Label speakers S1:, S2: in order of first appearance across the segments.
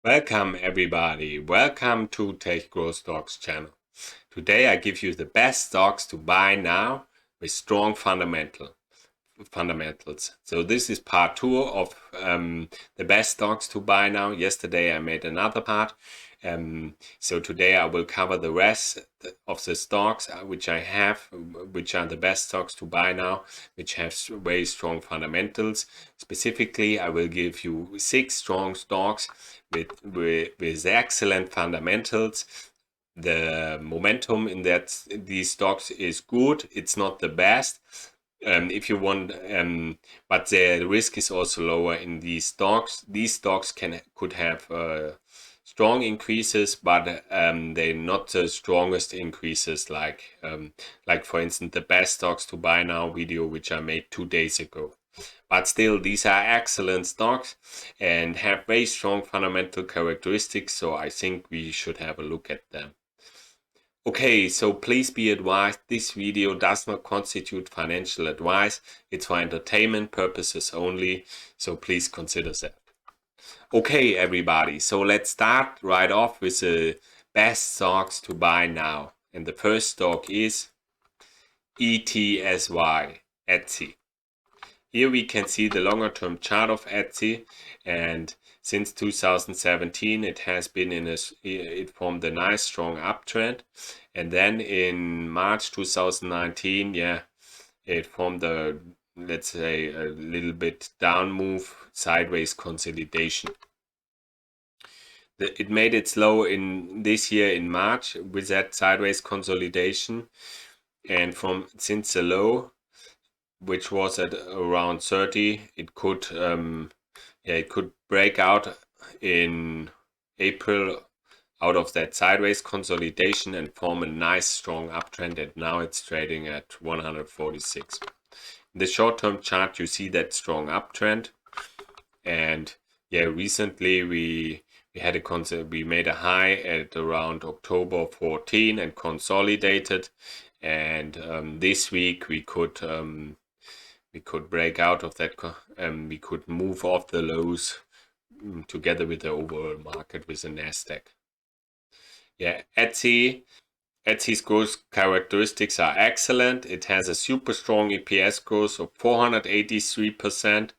S1: Welcome everybody, welcome to Take Growth Stocks channel. Today I give you the best stocks to buy now with strong fundamentals. So this is part 2 of the best stocks to buy now. Yesterday I made another part. So today I will cover the rest of the stocks which I have, which are the best stocks to buy now, which have very strong fundamentals. Specifically, I will give you 6 strong stocks with excellent fundamentals. The momentum in these stocks is good. It's not the best. If you want, but the risk is also lower in these stocks. These stocks could have strong increases, but they're not the strongest increases like for instance the best stocks to buy now video which I made 2 days ago. But still, these are excellent stocks and have very strong fundamental characteristics, so I think we should have a look at them. Okay, so please be advised, this video does not constitute financial advice. It's for entertainment purposes only, so please consider that. Okay, everybody, so let's start right off with the best stocks to buy now. And the first stock is ETSY, Etsy. Here we can see the longer term chart of Etsy, and since 2017 it has been it formed a nice strong uptrend, and then in March 2019, it formed a, let's say, a little bit down move, sideways consolidation. It made its low in this year in March with that sideways consolidation, and since the low, which was at around 30, it could break out in April out of that sideways consolidation and form a nice strong uptrend, and now it's trading at 146. In the short-term chart you see that strong uptrend, and recently we made a high at around October 14 and consolidated, and this week we could break out of that, we could move off the lows together with the overall market with the Nasdaq. Etsy's growth characteristics are excellent. It has a super strong EPS growth of 483%,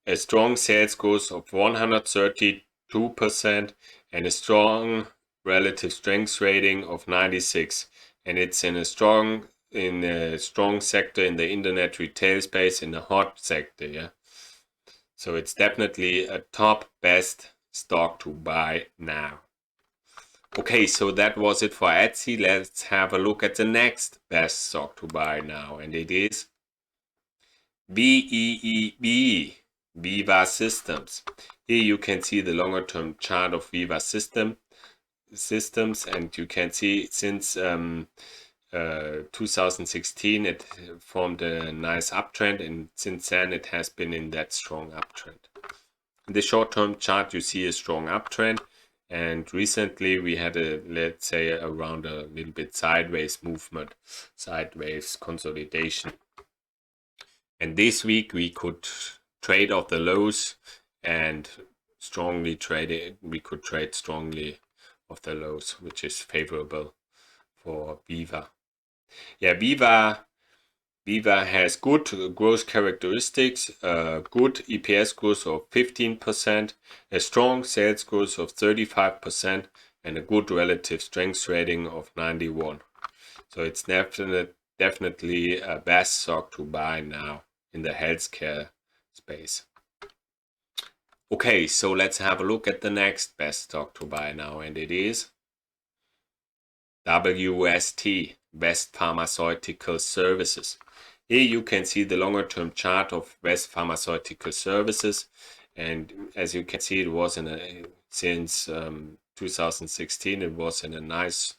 S1: a strong sales growth of 132%, and a strong relative strength rating of 96. And it's in a strong sector in the internet retail space, in a hot sector. So it's definitely a top best stock to buy now. Okay, so that was it for Etsy. Let's have a look at the next best stock to buy now, and it is VEEB, Viva Systems. Here you can see the longer term chart of Viva Systems, and you can see since 2016 it formed a nice uptrend, and since then it has been in that strong uptrend. In the short-term chart you see a strong uptrend, and recently we had let's say around a little bit sideways movement, sideways consolidation, and this week we could trade off the lows and we could trade strongly off the lows, which is favorable for Viva. Viva has good growth characteristics, good EPS growth of 15%, a strong sales growth of 35%, and a good relative strength rating of 91. So it's definitely a best stock to buy now in the healthcare space. Okay, so let's have a look at the next best stock to buy now, and it is WST, West Pharmaceutical Services. Here you can see the longer term chart of West Pharmaceutical Services, and as you can see, it was since 2016 it was in a nice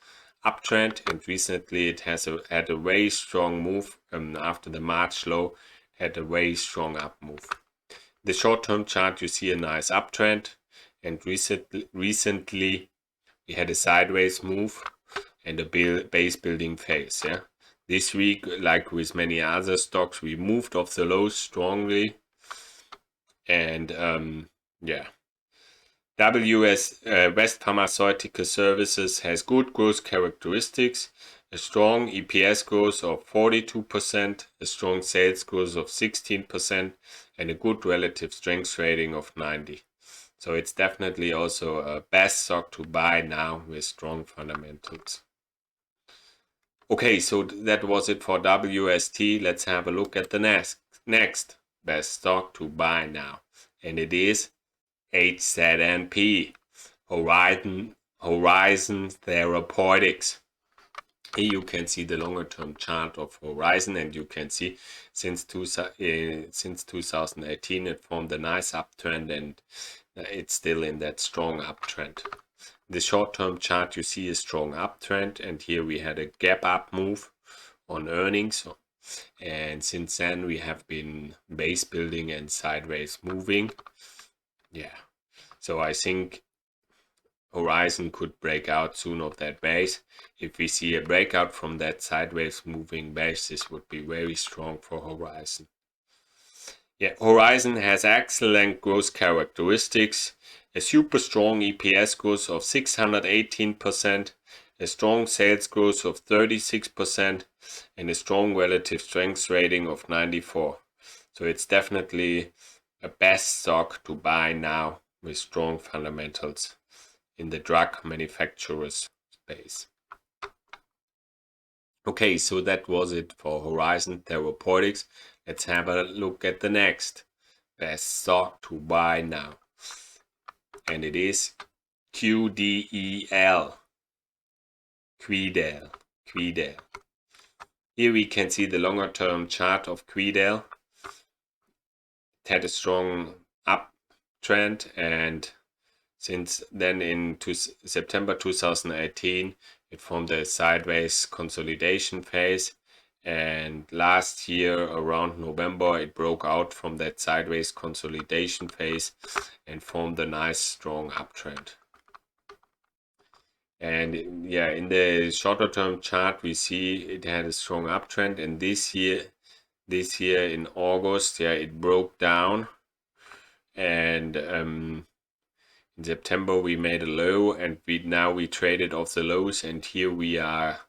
S1: uptrend, and recently it has had a very strong move. After the March low, had a very strong up move. The short-term chart you see a nice uptrend, and recently we had a sideways move and a base building phase. This week, like with many other stocks, we moved off the lows strongly, and West Pharmaceutical Services has good growth characteristics, a strong EPS growth of 42%, a strong sales growth of 16%, and a good relative strength rating of 90. So it's definitely also a best stock to buy now with strong fundamentals. Okay, so that was it for WST. Let's have a look at the next best stock to buy now. And it is HZNP, Horizon Therapeutics. Here you can see the longer term chart of Horizon, and you can see since 2018 it formed a nice uptrend, and it's still in that strong uptrend. The short term chart you see a strong uptrend, and here we had a gap up move on earnings, and since then we have been base building and sideways moving. Yeah, so I think Horizon could break out soon of that base. If we see a breakout from that sideways moving base, this would be very strong for Horizon. Yeah, Horizon has excellent growth characteristics, a super strong EPS growth of 618%, a strong sales growth of 36%, and a strong relative strength rating of 94. So it's definitely a best stock to buy now with strong fundamentals in the drug manufacturers space. Okay, so that was it for Horizon Therapeutics. Let's have a look at the next best stock to buy now. And it is QDEL. Quidel. Here we can see the longer term chart of Quidel. It had a strong uptrend, and since then in September 2018 it formed a sideways consolidation phase, and last year around November it broke out from that sideways consolidation phase and formed a nice strong uptrend. And yeah, in the shorter term chart we see it had a strong uptrend, and this year in August, yeah, it broke down, and in September we made a low, and we traded off the lows, and here we are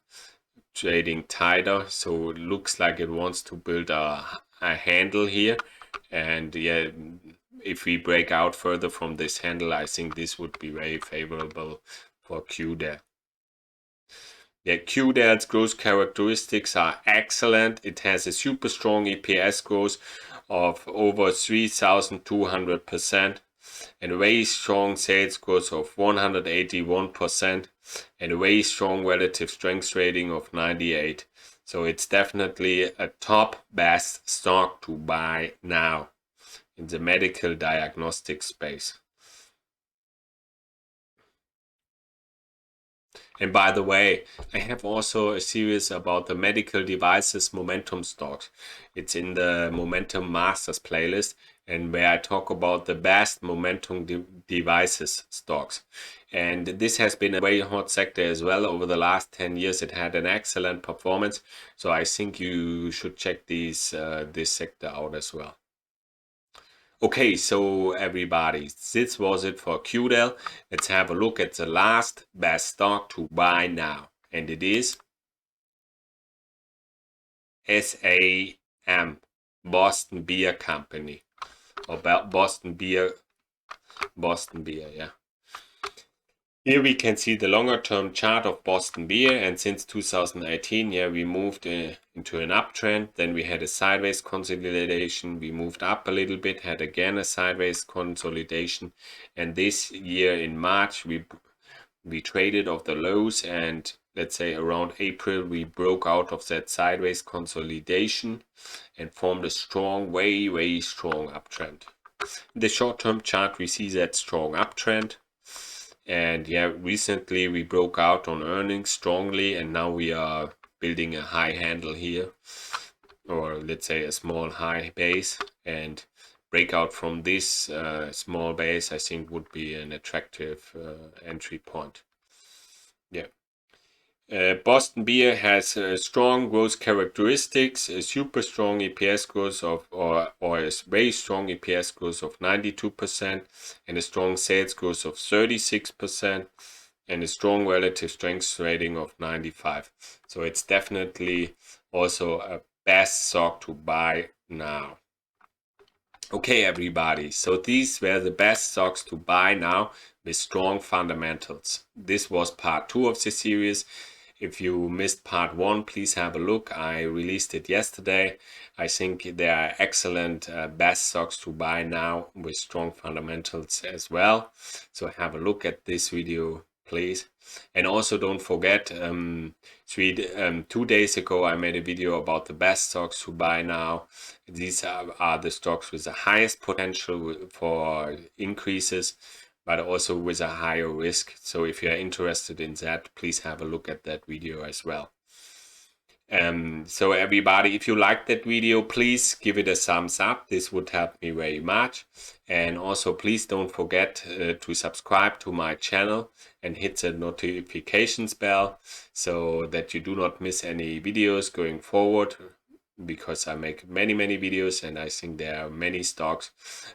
S1: trading tighter, so it looks like it wants to build a handle here. And yeah, if we break out further from this handle, I think this would be very favorable for QDEL. Yeah, QDEL's growth characteristics are excellent. It has a super strong EPS growth of over 3,200%, and a very strong sales growth of 181%, and a very strong relative strength rating of 98. So it's definitely a top best stock to buy now in the medical diagnostic space. And by the way, I have also a series about the medical devices momentum stocks. It's in the Momentum Masters playlist, and where I talk about the best momentum devices stocks. And this has been a very hot sector as well. Over the last 10 years, it had an excellent performance. So I think you should check this sector out as well. Okay, so everybody, this was it for QDEL. Let's have a look at the last best stock to buy now. And it is SAM, Boston Beer Company. Or Boston Beer, yeah. Here we can see the longer term chart of Boston Beer, and since 2018, yeah, we moved into an uptrend. Then we had a sideways consolidation. We moved up a little bit, had again a sideways consolidation, and this year in March we traded off the lows, and let's say around April we broke out of that sideways consolidation and formed a strong, very strong uptrend. In the short term chart we see that strong uptrend. And yeah, recently we broke out on earnings strongly, and now we are building a high handle here, or let's say a small high base, and breakout from this small base I think would be an attractive entry point. Yeah. Boston Beer has strong growth characteristics, a super strong EPS growth of, or a very strong EPS growth of 92%, and a strong sales growth of 36%, and a strong relative strength rating of 95. So it's definitely also a best stock to buy now. Okay, everybody, so these were the best stocks to buy now with strong fundamentals. This was part 2 of the series. If you missed part 1, please have a look. I released it yesterday. I think they are excellent best stocks to buy now with strong fundamentals as well. So have a look at this video, please. And also don't forget, 2 days ago I made a video about the best stocks to buy now. These are the stocks with the highest potential for increases, but also with a higher risk. So if you're interested in that, please have a look at that video as well. So everybody, if you liked that video, please give it a thumbs up. This would help me very much. And also please don't forget to subscribe to my channel and hit the notifications bell so that you do not miss any videos going forward, because I make many videos and I think there are many stocks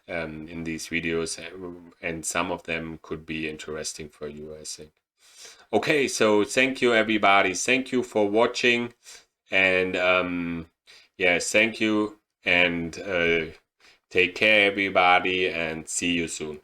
S1: in these videos, and some of them could be interesting for you, I think. Okay, so thank you everybody. Thank you for watching, and yes, thank you, and take care everybody, and see you soon.